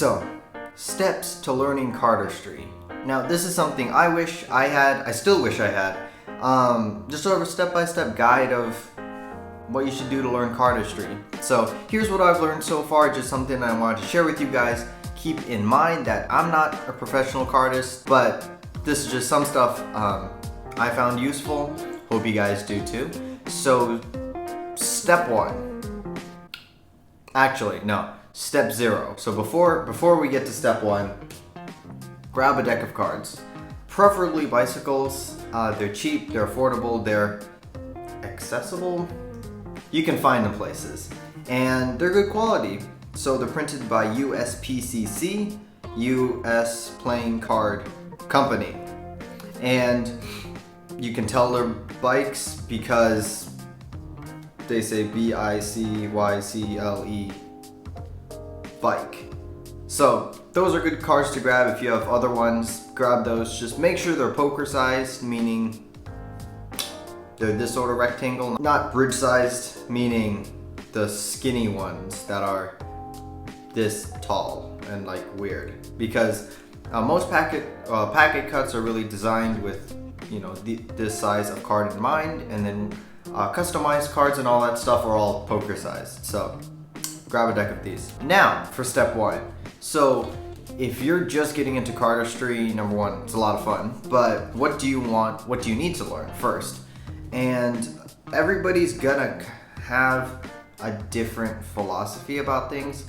So, steps to learning cardistry. Now, this is something I wish I had, I still wish I had, just sort of a step-by-step guide of what you should do to learn cardistry. So, here's what I've learned so far, just something I wanted to share with you guys. Keep in mind that I'm not a professional cardist, but this is just some stuff I found useful. Hope you guys do too. So, step 1. Actually, no. Step 0. So before we get to step 1, grab a deck of cards. Preferably bicycles. They're cheap, they're affordable, they're accessible. You can find them places. And they're good quality. So they're printed by USPCC, US Playing Card Company. And you can tell they're bikes because they say BICYCLE bike. So those are good cards to grab. If you have other ones, grab those. Just make sure they're poker sized, meaning they're this sort of rectangle, not bridge sized, meaning the skinny ones that are this tall and like weird. Because most packet cuts are really designed with, you know, this size of card in mind, and then customized cards and all that stuff are all poker sized. So grab a deck of these. Now for step 1. So if you're just getting into cardistry, number 1, it's a lot of fun, but what do you need to learn first? And everybody's gonna have a different philosophy about things,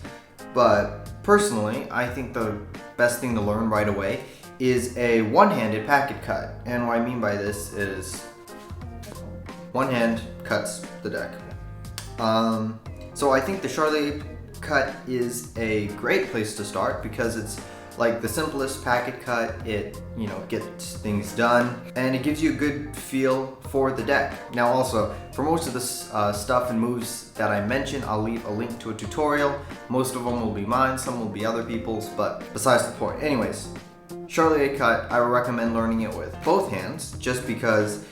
but personally, I think the best thing to learn right away is a one-handed packet cut. And what I mean by this is one hand cuts the deck. So I think the Charlier cut is a great place to start because it's like the simplest packet cut. It, you know, gets things done and it gives you a good feel for the deck. Now also, for most of the stuff and moves that I mentioned, I'll leave a link to a tutorial. Most of them will be mine, some will be other people's, but besides the point. Anyways, Charlier cut, I would recommend learning it with both hands just because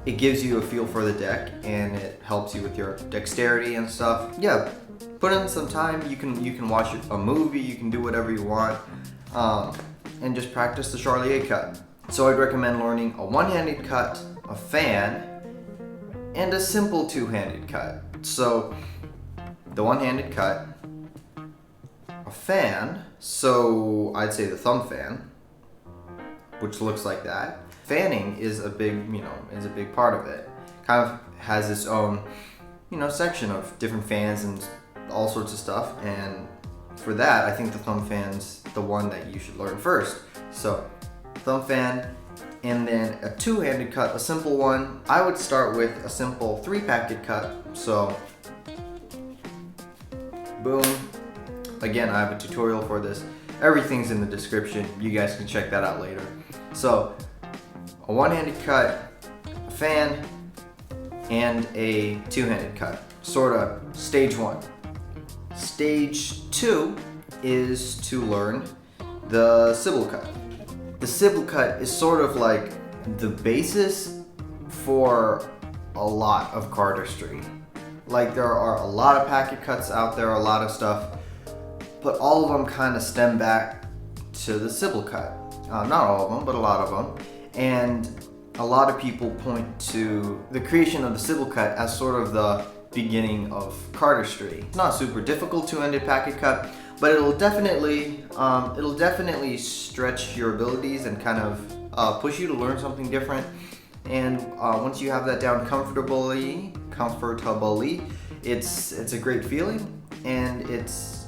it gives you a feel for the deck and it helps you with your dexterity and stuff. Yeah, put in some time. You can watch a movie, you can do whatever you want, and just practice the Charlier cut. So I'd recommend learning a one-handed cut, a fan, and a simple two-handed cut. So the one-handed cut, a fan, so I'd say the thumb fan, which looks like that. Fanning is a big part of it. Kind of has its own, section of different fans and all sorts of stuff. And for that, I think the thumb fan's the one that you should learn first. So, thumb fan, and then a two-handed cut, a simple one. I would start with a simple 3-packet cut. So, boom. Again, I have a tutorial for this. Everything's in the description. You guys can check that out later. So, a one-handed cut, a fan, and a two-handed cut. Sort of stage 1. Stage 2 is to learn the Sybil cut. The Sybil cut is sort of like the basis for a lot of cardistry. Like there are a lot of packet cuts out there, a lot of stuff, but all of them kind of stem back to the Sybil cut. Not all of them, but a lot of them. And a lot of people point to the creation of the Sybil cut as sort of the beginning of cardistry. It's not super difficult two-handed packet cut, but it'll definitely stretch your abilities and kind of push you to learn something different. And once you have that down comfortably, it's a great feeling, and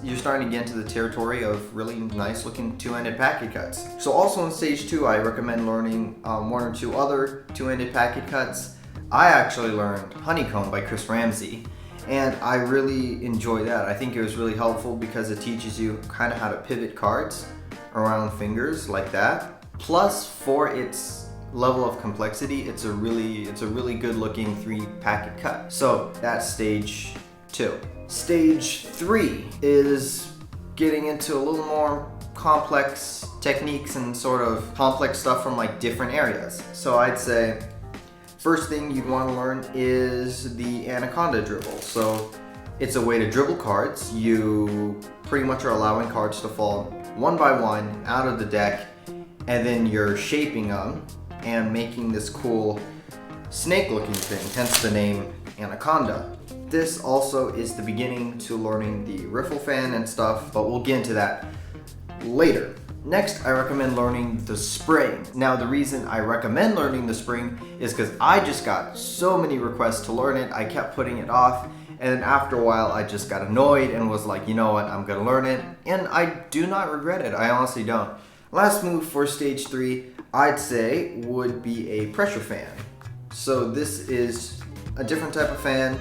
you're starting to get into the territory of really nice looking two-handed packet cuts. So also in stage 2, I recommend learning 1 or 2 other two-handed packet cuts. I actually learned Honeycomb by Chris Ramsey, and I really enjoy that. I think it was really helpful because it teaches you kind of how to pivot cards around fingers like that. Plus, for its level of complexity, it's a really good looking 3-packet cut. So that's stage 2. Stage 3 is getting into a little more complex techniques and sort of complex stuff from like different areas. So I'd say first thing you'd want to learn is the Anaconda dribble. So it's a way to dribble cards. You pretty much are allowing cards to fall one by one out of the deck, and then you're shaping them and making this cool snake looking thing, hence the name Anaconda. This also is the beginning to learning the riffle fan and stuff, but we'll get into that later. Next, I recommend learning the spring. Now, the reason I recommend learning the spring is because I just got so many requests to learn it. I kept putting it off, and then after a while, I just got annoyed and was like, you know what, I'm gonna learn it, and I do not regret it. I honestly don't. Last move for stage 3, I'd say, would be a pressure fan. So this is a different type of fan.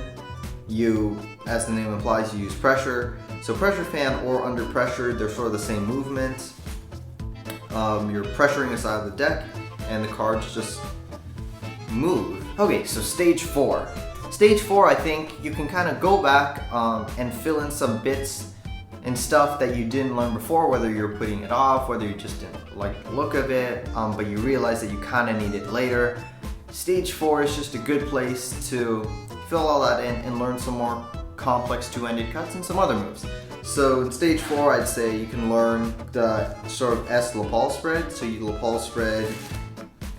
You, as the name implies, you use pressure. So pressure fan or under pressure, they're sort of the same movement. You're pressuring the side of the deck and the cards just move. Okay, so stage 4. Stage 4, I think you can kind of go back and fill in some bits and stuff that you didn't learn before, whether you're putting it off, whether you just didn't like the look of it, but you realize that you kind of need it later. Stage 4 is just a good place to fill all that in and learn some more complex two-handed cuts and some other moves. So in stage 4, I'd say you can learn the sort of S lapel spread. So you lapel spread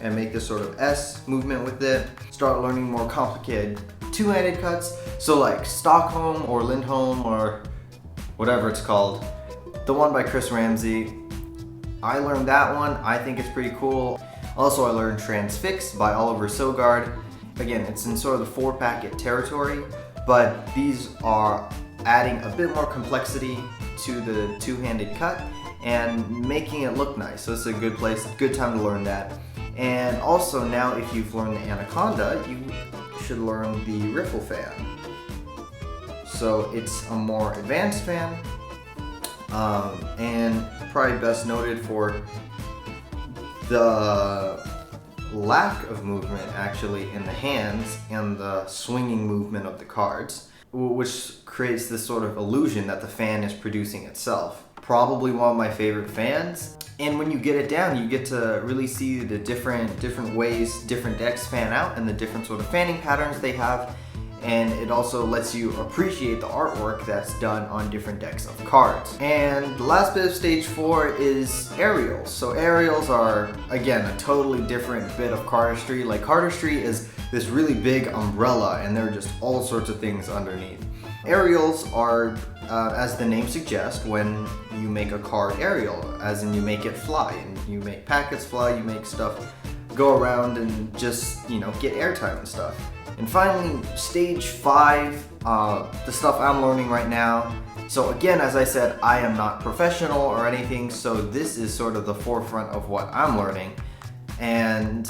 and make this sort of S movement with it. Start learning more complicated two-handed cuts. So like Stockholm or Lindholm or whatever it's called. The one by Chris Ramsey. I learned that one. I think it's pretty cool. Also, I learned Transfix by Oliver Sogard. Again, it's in sort of the 4-packet territory, but these are adding a bit more complexity to the two-handed cut and making it look nice. So it's a good place, good time to learn that. And also now if you've learned the Anaconda, you should learn the riffle fan. So it's a more advanced fan and probably best noted for the lack of movement actually in the hands and the swinging movement of the cards, which creates this sort of illusion that the fan is producing itself. Probably one of my favorite fans. And when you get it down, you get to really see the different ways different decks fan out and the different sort of fanning patterns they have. And it also lets you appreciate the artwork that's done on different decks of cards. And the last bit of stage 4 is aerials. So aerials are, again, a totally different bit of cardistry. Like cardistry is this really big umbrella and there are just all sorts of things underneath. Aerials are, as the name suggests, when you make a card aerial, as in you make it fly, and you make packets fly, you make stuff go around and just, get airtime and stuff. And finally, stage 5, the stuff I'm learning right now. So again, as I said, I am not professional or anything, so this is sort of the forefront of what I'm learning and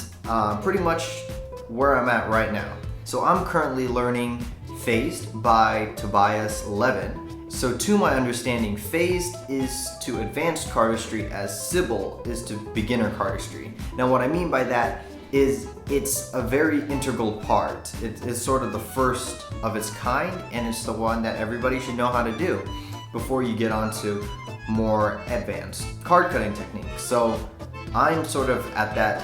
pretty much where I'm at right now. So I'm currently learning Phased by Tobias Levin. So to my understanding, Phased is to advanced cardistry as Sybil is to beginner cardistry. Now what I mean by that is it's a very integral part. It is sort of the first of its kind, and it's the one that everybody should know how to do before you get on to more advanced card cutting techniques. So I'm sort of at that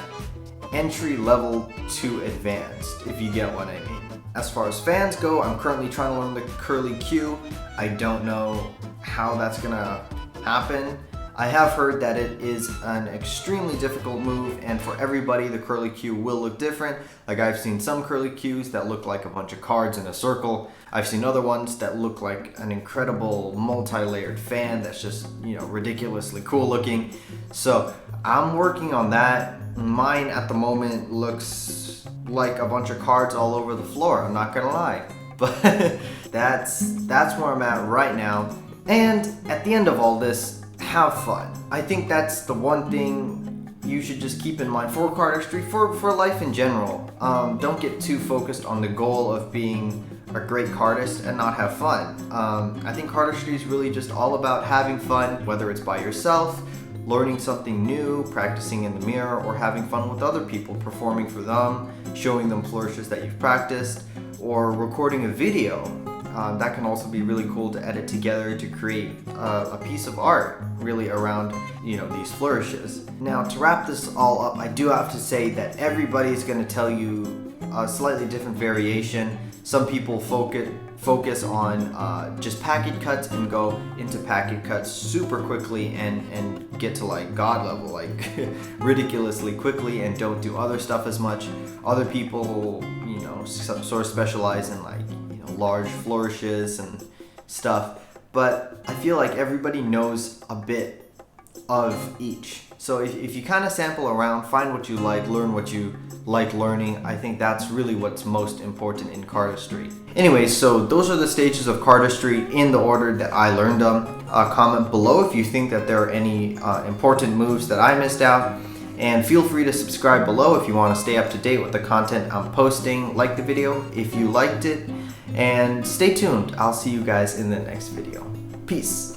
entry level to advanced, if you get what I mean. As far as fans go, I'm currently trying to learn the curly Q. I don't know how that's gonna happen. I have heard that it is an extremely difficult move, and for everybody the curly Q will look different. Like I've seen some curly Qs that look like a bunch of cards in a circle. I've seen other ones that look like an incredible multi-layered fan that's just, ridiculously cool looking. So I'm working on that. Mine at the moment looks like a bunch of cards all over the floor, I'm not gonna lie. But that's where I'm at right now. And at the end of all this, have fun. I think that's the one thing you should just keep in mind for cardistry, for life in general. Don't get too focused on the goal of being a great cardist and not have fun. I think cardistry is really just all about having fun, whether it's by yourself, learning something new, practicing in the mirror, or having fun with other people, performing for them, showing them flourishes that you've practiced, or recording a video. That can also be really cool to edit together to create a piece of art really around these flourishes. Now to wrap this all up, I do have to say that everybody's going to tell you a slightly different variation. Some people focus on just packet cuts and go into packet cuts super quickly and get to like God level, like ridiculously quickly, and don't do other stuff as much. Other people, you know, sort of specialize in like, you know, large flourishes and stuff, but I feel like everybody knows a bit of each. So if you kind of sample around, find what you like, learn what you like learning, I think that's really what's most important in cardistry. Anyways, so those are the stages of cardistry in the order that I learned them. Comment below if you think that there are any important moves that I missed out, and feel free to subscribe below if you want to stay up to date with the content I'm posting. Like the video if you liked it, and stay tuned. I'll see you guys in the next video. Peace.